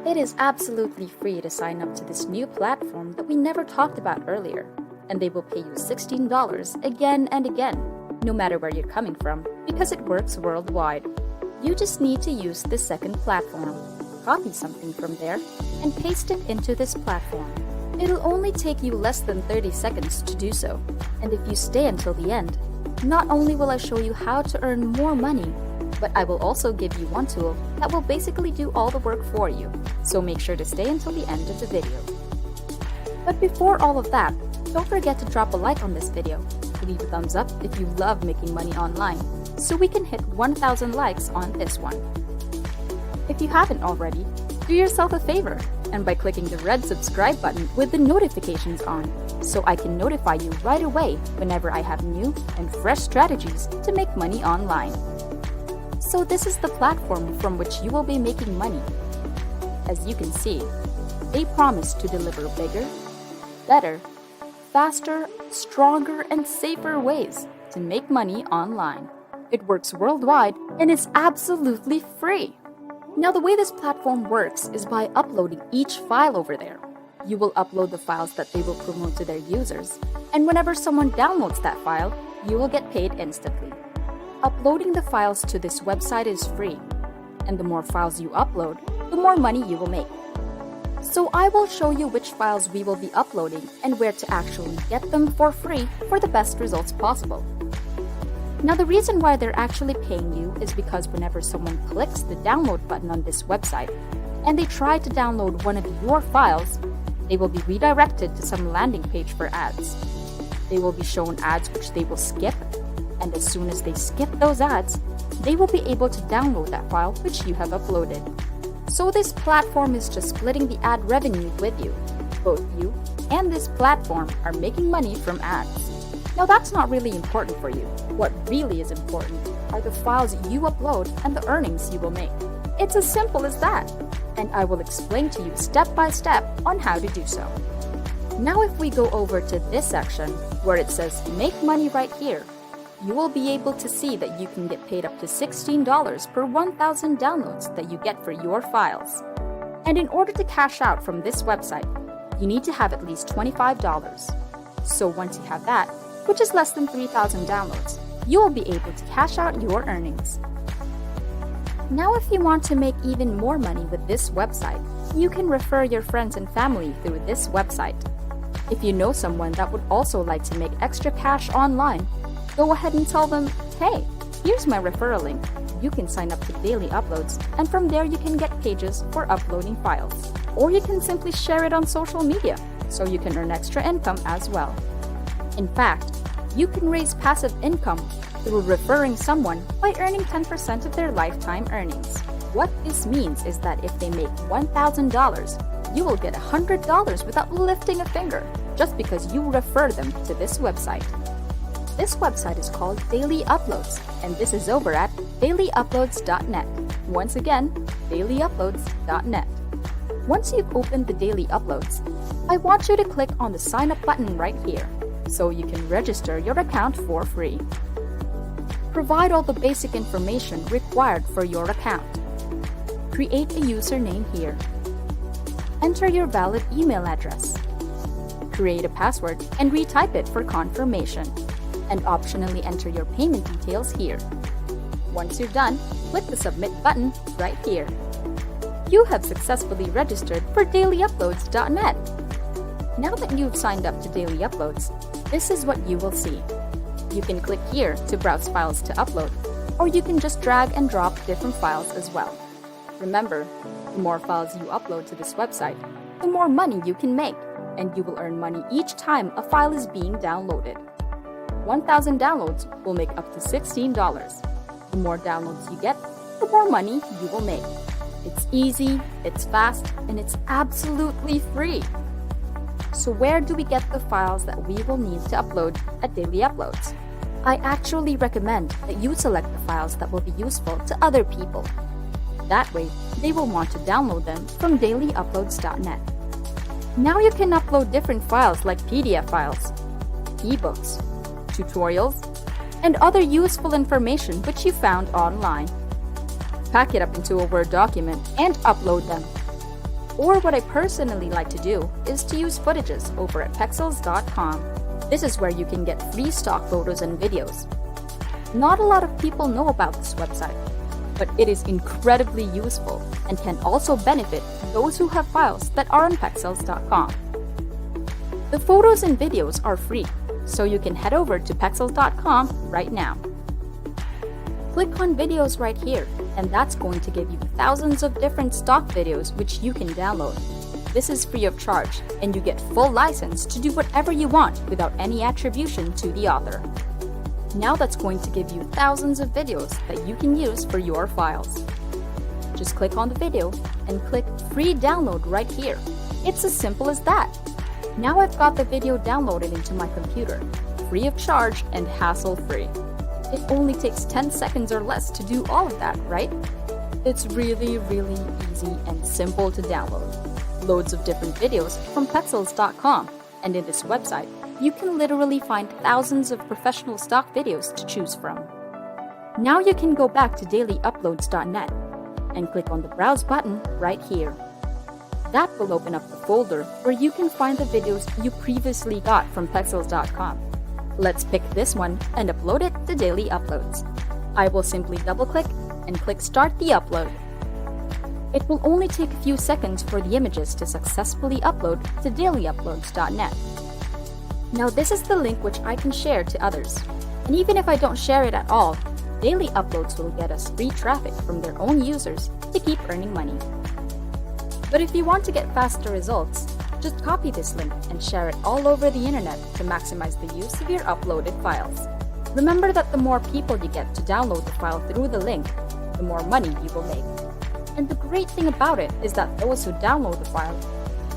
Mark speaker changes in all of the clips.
Speaker 1: It is absolutely free to sign up to this new platform that we never talked about earlier, and they will pay you $16 again and again, no matter where you're coming from, because it works worldwide. You just need to use the second platform, copy something from there, and paste it into this platform. It'll only take you less than 30 seconds to do so, and if you stay until the end, not only will I show you how to earn more money, but I will also give you one tool that will basically do all the work for you, so make sure to stay until the end of the video. But before all of that, don't forget to drop a like on this video, leave a thumbs up if you love making money online, so we can hit 1,000 likes on this one. If you haven't already, do yourself a favor, and by clicking the red subscribe button with the notifications on, so I can notify you right away whenever I have new and fresh strategies to make money online. So this is the platform from which you will be making money. As you can see, they promise to deliver bigger, better, faster, stronger, and safer ways to make money online. It works worldwide and is absolutely free. Now, the way this platform works is by uploading each file over there. You will upload the files that they will promote to their users, and whenever someone downloads that file, you will get paid instantly. Uploading the files to this website is free, and the more files you upload, the more money you will make. So I will show you which files we will be uploading and where to actually get them for free for the best results possible. Now, the reason why they're actually paying you is because whenever someone clicks the download button on this website and they try to download one of your files, they will be redirected to some landing page for ads. They will be shown ads which they will skip, and as soon as they skip those ads, they will be able to download that file which you have uploaded. So this platform is just splitting the ad revenue with you. Both you and this platform are making money from ads. Now, that's not really important for you. What really is important are the files you upload and the earnings you will make. It's as simple as that, and I will explain to you step by step on how to do so. Now, if we go over to this section where it says Make Money Right Here, you will be able to see that you can get paid up to $16 per 1,000 downloads that you get for your files. And in order to cash out from this website, you need to have at least $25. So once you have that, which is less than 3,000 downloads, you will be able to cash out your earnings. Now, if you want to make even more money with this website, you can refer your friends and family through this website. If you know someone that would also like to make extra cash online, go ahead and tell them, hey, here's my referral link. You can sign up to Daily Uploads, and from there you can get pages for uploading files. Or you can simply share it on social media, so you can earn extra income as well. In fact, you can raise passive income through referring someone by earning 10% of their lifetime earnings. What this means is that if they make $1,000, you will get $100 without lifting a finger, just because you refer them to this website. This website is called Daily Uploads, and this is over at dailyuploads.net. Once again, dailyuploads.net. Once you've opened the Daily Uploads, I want you to click on the sign up button right here, so you can register your account for free. Provide all the basic information required for your account. Create a username here. Enter your valid email address. Create a password and retype it for confirmation. And optionally enter your payment details here. Once you're done, click the submit button right here. You have successfully registered for dailyuploads.net. Now that you've signed up to Daily Uploads, this is what you will see. You can click here to browse files to upload, or you can just drag and drop different files as well. Remember, the more files you upload to this website, the more money you can make, and you will earn money each time a file is being downloaded. 1,000 downloads will make up to $16. The more downloads you get, the more money you will make. It's easy, it's fast, and it's absolutely free. So where do we get the files that we will need to upload at Daily Uploads? I actually recommend that you select the files that will be useful to other people. That way, they will want to download them from dailyuploads.net. Now you can upload different files like PDF files, ebooks, tutorials, and other useful information which you found online. Pack it up into a Word document and upload them. Or what I personally like to do is to use footages over at Pexels.com. This is where you can get free stock photos and videos. Not a lot of people know about this website, but it is incredibly useful and can also benefit those who have files that are on Pexels.com. The photos and videos are free, so you can head over to Pexels.com right now. Click on videos right here, and that's going to give you thousands of different stock videos which you can download. This is free of charge, and you get full license to do whatever you want without any attribution to the author. Now that's going to give you thousands of videos that you can use for your files. Just click on the video and click Free Download right here. It's as simple as that. Now I've got the video downloaded into my computer, free of charge and hassle-free. It only takes 10 seconds or less to do all of that, right? It's really, really easy and simple to download. Loads of different videos from Pexels.com, and in this website, you can literally find thousands of professional stock videos to choose from. Now you can go back to Dailyuploads.net and click on the Browse button right here. That will open up the folder where you can find the videos you previously got from Pexels.com. Let's pick this one and upload it to Dailyuploads. I will simply double-click and click Start the upload. It will only take a few seconds for the images to successfully upload to Dailyuploads.net. Now this is the link which I can share to others. And even if I don't share it at all, Dailyuploads will get us free traffic from their own users to keep earning money. But if you want to get faster results, just copy this link and share it all over the internet to maximize the use of your uploaded files. Remember that the more people you get to download the file through the link, the more money you will make. And the great thing about it is that those who download the file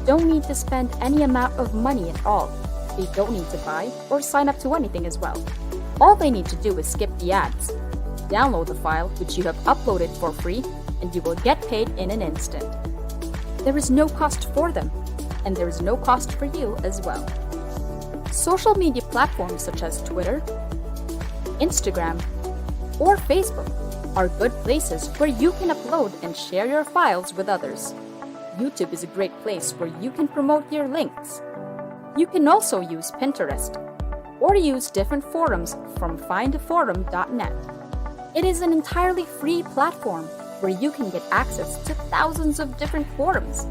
Speaker 1: don't need to spend any amount of money at all. They don't need to buy or sign up to anything as well. All they need to do is skip the ads. Download the file which you have uploaded for free, and you will get paid in an instant. There is no cost for them, and there is no cost for you as well. Social media platforms such as Twitter, Instagram, or Facebook are good places where you can upload and share your files with others. YouTube is a great place where you can promote your links. You can also use Pinterest, or use different forums from findaforum.net. It is an entirely free platform where you can get access to thousands of different forums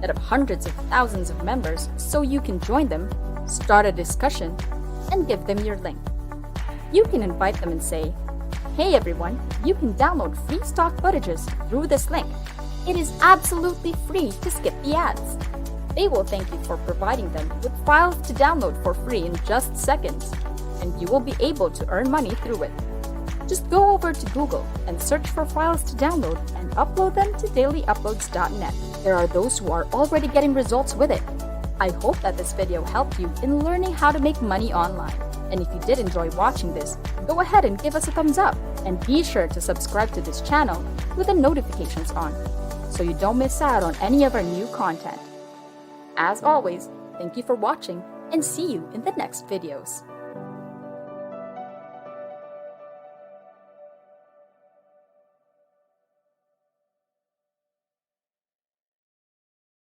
Speaker 1: that have hundreds of thousands of members, so you can join them, start a discussion, and give them your link. You can invite them and say, "Hey everyone, you can download free stock footages through this link. It is absolutely free to skip the ads." They will thank you for providing them with files to download for free in just seconds, and you will be able to earn money through it. Just go over to Google and search for files to download and upload them to Dailyuploads.net. There are those who are already getting results with it. I hope that this video helped you in learning how to make money online. And if you did enjoy watching this, go ahead and give us a thumbs up, and be sure to subscribe to this channel with the notifications on, so you don't miss out on any of our new content. As always, thank you for watching, and see you in the next videos.